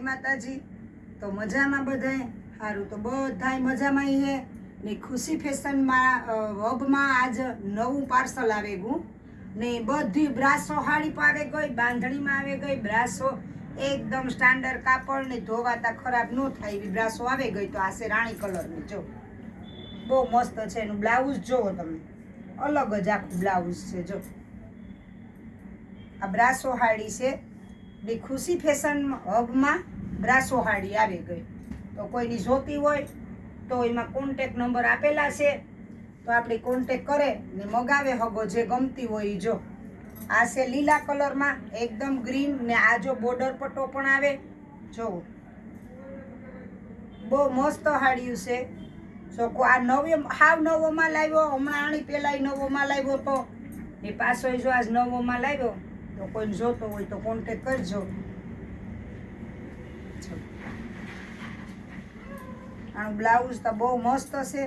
માતાજી। તો મજામાં બધાય સારું તો બધાય મજામાં હે ને ખુશી ફેશનમાં હબમાં આજ નવું પાર્સલ આવે ગયું ને બધી બ્રાસો હાડી પર આવે ગઈ, બાંધણીમાં આવે ગઈ બ્રાસો એકદમ સ્ટાન્ડર્ડ કાપડ ને ધોવાતા ખરાબ ન થાય એવી બ્રાસો આવે ગઈ। તો આ છે રાણી કલરની, જો બહુ મસ્ત છે। એનું બ્લાઉઝ જોવો તમે, અલગ જ આખું બ્લાઉઝ છે। જો આ બ્રાસો હાડી છે ને ખુશી ફેશન હબમાં બ્રાસો હાડી આવી ગઈ। તો કોઈની જોતી હોય તો એમાં કોન્ટેક નંબર આપેલા છે, તો આપણે કોન્ટેક કરે ને મગાવે હગો જે ગમતી હોય એ। જો આ છે લીલા કલરમાં એકદમ ગ્રીન ને આ જો બોર્ડર પટ્ટો પણ આવે, જો બહુ મસ્ત હાડિયું છે। જો આ હાવ નવો માલ આવ્યો, હમણાં આની પહેલાં નવો માલ આવ્યો તો ને પાછો જો આજ નવો માલ આવ્યો, તો કોઈને જોતો હોય તો કોન્ટેક કરજો। આનું બ્લાઉઝ તો બહુ મસ્ત છે।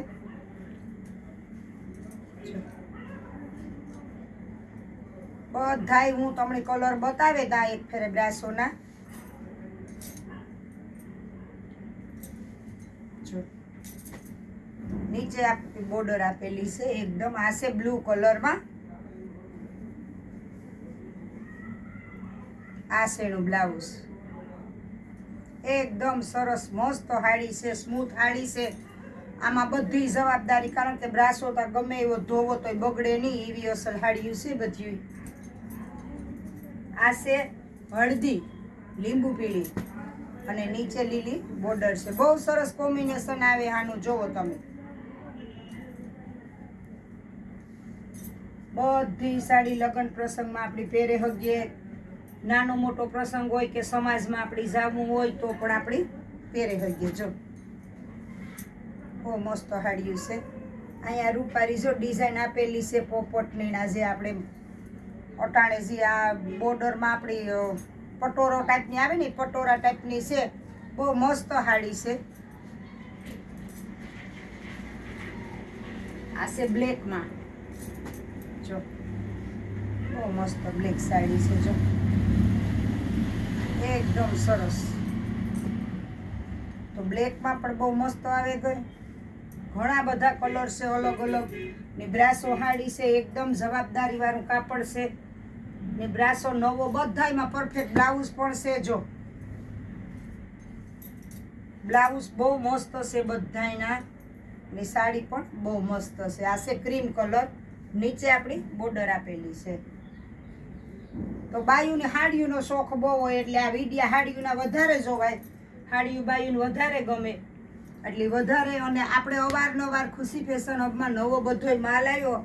બધાય હું તમને કલર બતાવે તા એક ફેરે બ્રાસોના। જો નીચે આપણી બોર્ડર આપેલી છે એકદમ, આ છે બ્લુ કલરમાં, આ છે એનું બ્લાઉઝ એકદમ સરસ મસ્ત હાડી છે, સ્મૂથ હાડી છે। આમાં બધી જવાબદારી, કારણ કે બ્રાસો તો ગમે એવો ધોવો તો બગડે નહીં એવી અસલ હાડીયું છે બધી। આ છે હળદી લીંબુ પીળી અને નીચે લીલી બોર્ડર છે, બહુ સરસ કોમ્બિનેશન આવે આનું, જોવો તમે। બધી સાડી લગ્ન પ્રસંગમાં આપણી પહેરે હગીએ, નાનો મોટો પ્રસંગ હોય કે સમાજમાં આપણી જાવું હોય તો પણ આપણી પહેરે હગીએ। જો બહુ મસ્ત હાડિયું છે। અહીંયા રૂપારી જો ડિઝાઇન આપેલી છે પોપટની, જે આપણે અટાણે જે આ બોર્ડરમાં આપણી પટોરો ટાઈપની આવે ને, પટોરા ટાઈપની છે, બહુ મસ્ત હાડી છે। આ છે બ્લેકમાં, જો બહુ મસ્ત બ્લેક સાડી છે, જો એકદમ સરસ। તો બ્લેકમાં પણ બહુ મસ્ત આવે ગઈ, ઘણા બધા કલર છે અલગ અલગ ને બ્રાસો હાડી છે એકદમ જવાબદારી વાળું કાપડ છે ને બ્રાસો નવો, બધાયમાં પરફેક્ટ બ્લાઉઝ પણ છે। જો બ્લાઉઝ બહુ મસ્ત છે બધાયના ને સાડી પણ બહુ મસ્ત છે। આ છે ક્રીમ કલર, નીચે આપણી બોર્ડર આપેલી છે। તો બાયુને હાડિયુંનો શોખ બહુ હોય એટલે આ વિડિયા હાડિયુંના વધારે જોવાય, હાડિયું બાયુને વધારે ગમે એટલે વધારે। અને આપણે અવારનવાર ખુશી ફેશન હબમાં નવો બધોય માલ આવ્યો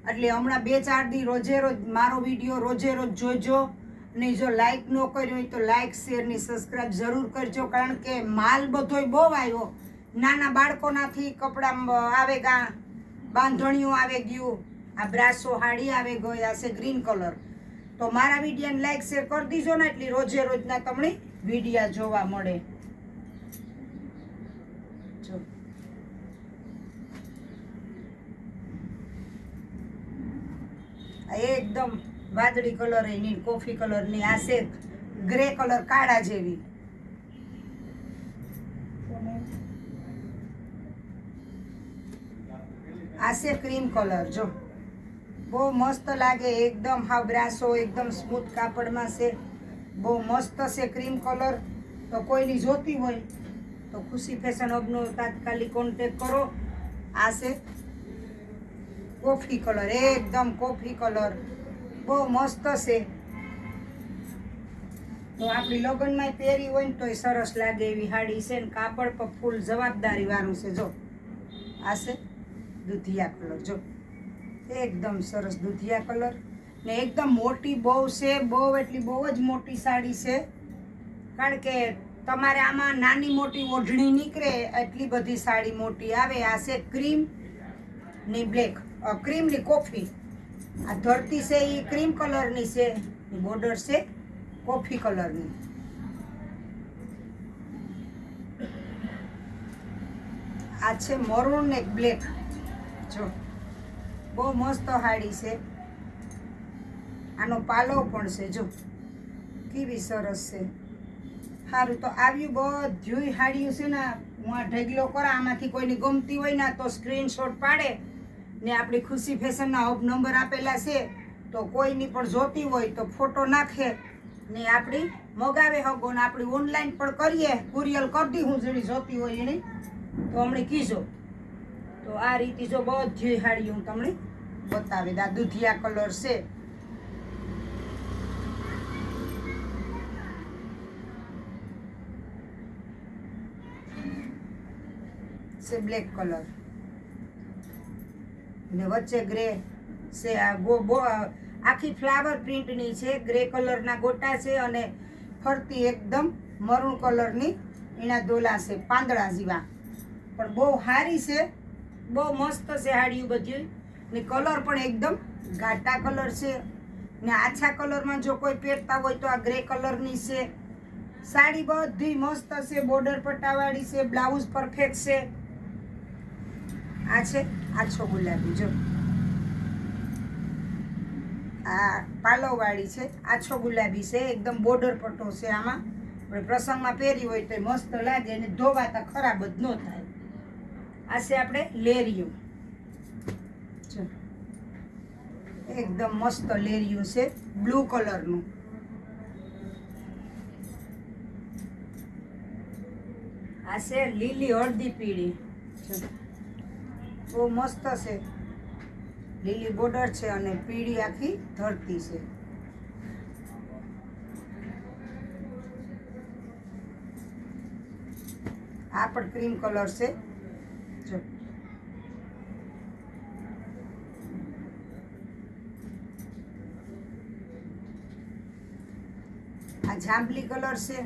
એટલે હમણાં 2-4 દી રોજે રોજ મારો વિડીયો રોજે રોજ જોજો ને જો લાઈક ન કર્યો હોય તો લાઈક શેર ને સબસ્ક્રાઈબ જરૂર કરજો, કારણ કે માલ બધોય બહુ આવ્યો। નાના બાળકોનાથી કપડાં આવે ગા, બાંધણીઓ આવે ગયું, આ બ્રાસો હાડી આવે ગઈ, આ છે ગ્રીન કલર। તો મારા વિડીયોને લાઈક શેર કરી દીજો ને એટલે રોજે રોજના તમને વિડીયા જોવા મળે। જો એકદમ વાદળી કલર એની, કોફી કલરની, આ છે ગ્રે કલર કાળા જેવી, આ છે ક્રીમ કલર। જો બહુ મસ્ત લાગે એકદમ, હાવ બ્રાસો એકદમ સ્મૂથ કાપડમાં છે, બહુ મસ્ત છે ક્રીમ કલર। તો કોઈની જોતી હોય તો ખુશી ફેશન હબનો તાત્કાલિક કોન્ટેક કરો। આ છે કોફી કલર, એકદમ કોફી કલર, બહુ મસ્ત છે। તો આપણી લગ્નમાં પહેરી હોય ને તોય સરસ લાગે એવી હાડી છે ને કાપડ પર ફૂલ જવાબદારી વાળું છે। જો આ છે દૂધિયા કલર, જો એકદમ સરસ દૂધિયા કલર ને એકદમ મોટી બહુ છે, બહુ એટલી બહુ જ મોટી સાડી છે, કારણ કે તમારે આમાં નાની મોટી ઓઢણી નીકળે એટલી બધી સાડી મોટી આવે। આ છે ક્રીમ ની બ્લેક, ક્રીમ ની કોફી, આ ધરતી છે એ ક્રીમ કલરની છે, બોર્ડર છે કોફી કલરની। આ છે મરૂન ને બ્લેક, જો બહુ મસ્ત હાડી છે। આનો પાલો પણ છે, જો કેવી સરસ છે, સારું, તો આવ્યું બધું હાડિયું છે ને. હું આ ઢગલો કરા, આમાંથી કોઈની ગમતી હોય ને તો સ્ક્રીનશોટ પાડે ને આપણી ખુશી ફેશનના હબ નંબર આપેલા છે, તો કોઈની પણ જોતી હોય તો ફોટો નાખે ને આપણી મગાવે હગો ને આપણી ઓનલાઈન પણ કરીએ, કુરિયર કરી દી. હું જેની જોતી હોય એની તો હમણાં કીજો. તો આ રીતે જો બધી હાડી હું તમને બતાવી દા. દૂધિયા કલર છે બ્લેક કલર ને વચ્ચે ગ્રે છે. આ આખી ફ્લાવર પ્રિન્ટની છે, ગ્રે કલરના ગોટા છે અને ફરતી એકદમ મરૂન કલરની એના દોલા છે, પાંદડા જેવા. પણ બહુ સારી છે, બહુ મસ્ત છે હાડિયું બધી ને. કલર પણ એકદમ ઘાટા કલર છે ને. આછા કલરમાં જો કોઈ પહેરતા હોય તો આ ગ્રે કલરની છે. સાડી બધી મસ્ત છે, બોર્ડર પટ્ટાવાળી છે, બ્લાઉઝ પરફેક્ટ છે. આ છે આછો ગુલાબી, જો આ પાલવવાળી છે, આછો ગુલાબી છે, એકદમ બોર્ડર પટ્ટો છે. આમાં આપણે પ્રસંગમાં પહેરી હોય તો મસ્ત લાગે અને ધોવાતા ખરાબ જ ન થાય. આ છે આપણે લેરિયું, એકદમ મસ્ત લેરિયું છે, બ્લુ કલરનું. આ છે લીલી હળદી પીળી, બહુ મસ્ત છે. લીલી બોર્ડર છે અને પીળી આખી ધરતી છે. આ પણ ક્રીમ કલર છે, જો આ જાંબલી કલર છે.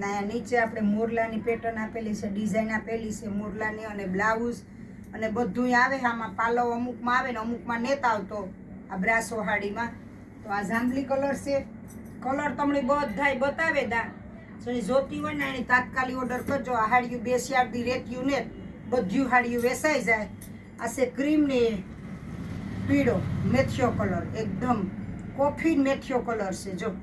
ના નીચે આપણે મોરલાની પેટર્ન આપેલી છે, ડિઝાઇન આપેલી છે મોરલાની, અને બ્લાઉઝ અને બધું આવે. આમાં પાલવ અમુકમાં આવે ને અમુકમાં નેતા આવતો આ બ્રાસો હાડીમાં. તો આ જાંબલી કલર છે. કલર તમને બધાય બતાવે દા. જેની જોતી હોય ને એની તાત્કાલિક ઓર્ડર કરજો. આ હાડિયું 2 દી રેટ્યું ને બધું હાડિયું વેસાઈ જાય. આ છે ક્રીમ ને પીળો મેથિયો કલર, એકદમ કોફી મેથિયો કલર છે. જો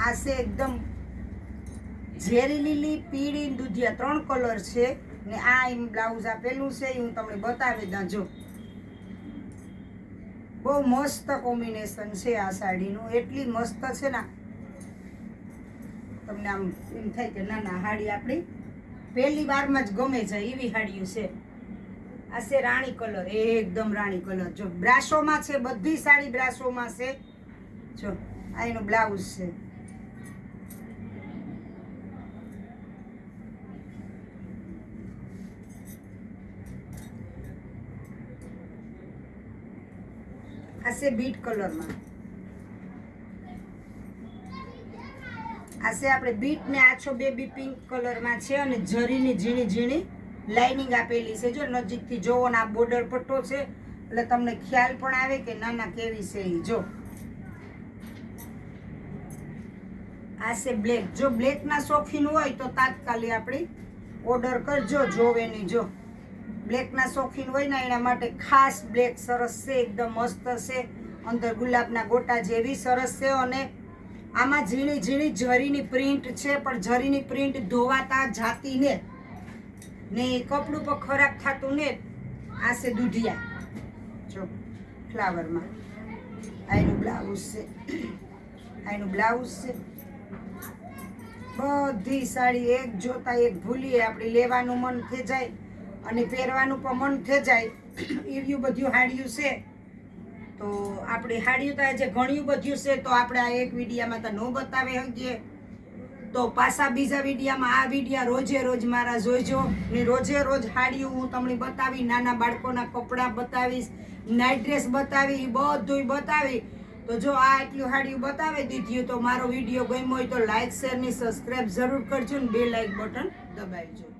આ છે એકદમ ઝેરી લીલી, પીળી, દૂધિયા, 3 કલર છે ને. આ એમ બ્લાઉઝ આપેલું છે, હું તમને બતાવી દઉં. જો બહુ મસ્ત કોમ્બિનેશન છે આ સાડીનું, એટલી મસ્ત છે ને તમને આમ એમ થાય કે ના ના હાડી આપણી પહેલી વારમાં જ ગમે જાય એવી હાડીયું છે. આ છે રાણી કલર, એકદમ રાણી કલર. જો બ્રાસોમાં છે, બધી સાડી બ્રાસોમાં છે. જો આ એનું બ્લાઉઝ છે. આ છે બીટ કલરમાં. આ છે આપણે બીટ ને આછો બેબી પિંક કલરમાં છે અને જરીની ઝીણી ઝીણી લાઇનિંગ આપેલી છે. જો નજીકથી જોવો ને આ બોર્ડર પટ્ટો છે એટલે તમને ખ્યાલ પણ આવે કે નાના કેવી છે એ. જો આ છે બ્લેક. જો બ્લેકના શોખીન હોય તો તાત્કાલિક આપણી ઓર્ડર કરજો. જોવેની જો બ્લેકના શોખીન હોય ને એના માટે ખાસ બ્લેક સરસ છે, એકદમ મસ્ત છે. અંદર ગુલાબના ગોટા જેવી સરસ છે અને આમાં ઝીણી ઝીણી જરીની પ્રિન્ટ છે, પણ જરીની પ્રિન્ટ ધોવાતા જાતી ને કપડું પણ ખરાબ થતું ને. આ છે દૂધિયા, જો ફ્લાવરમાં. આ એનું બ્લાઉઝ છે, આ એનું બ્લાઉઝ છે. બધી સાડી એક જોતા એક ભૂલીએ આપણે લેવાનું મન થઈ જાય અને પહેરવાનું પણ મન થઈ જાય એવું બધું હાડિયું છે. તો આપણે હાડિયું તો આજે ઘણું બધું છે, તો આપણે આ એક વિડીયામાં તો ન બતાવી શકીએ. તો પાછા બીજા વિડીયામાં આ વિડીયા રોજે રોજ મારા જોઈજો ને રોજે રોજ હાડિયું હું તમને બતાવી, નાના બાળકોના કપડાં બતાવીશ, નાઇટ ડ્રેસ બતાવી, બધું બતાવી. તો જો આ એટલું હાડિયું બતાવી દીધું તો મારો વિડીયો ગમ્યો હોય તો લાઈક, શેર ને સબસ્ક્રાઈબ જરૂર કરજો ને બે લાઈક બટન દબાવજો.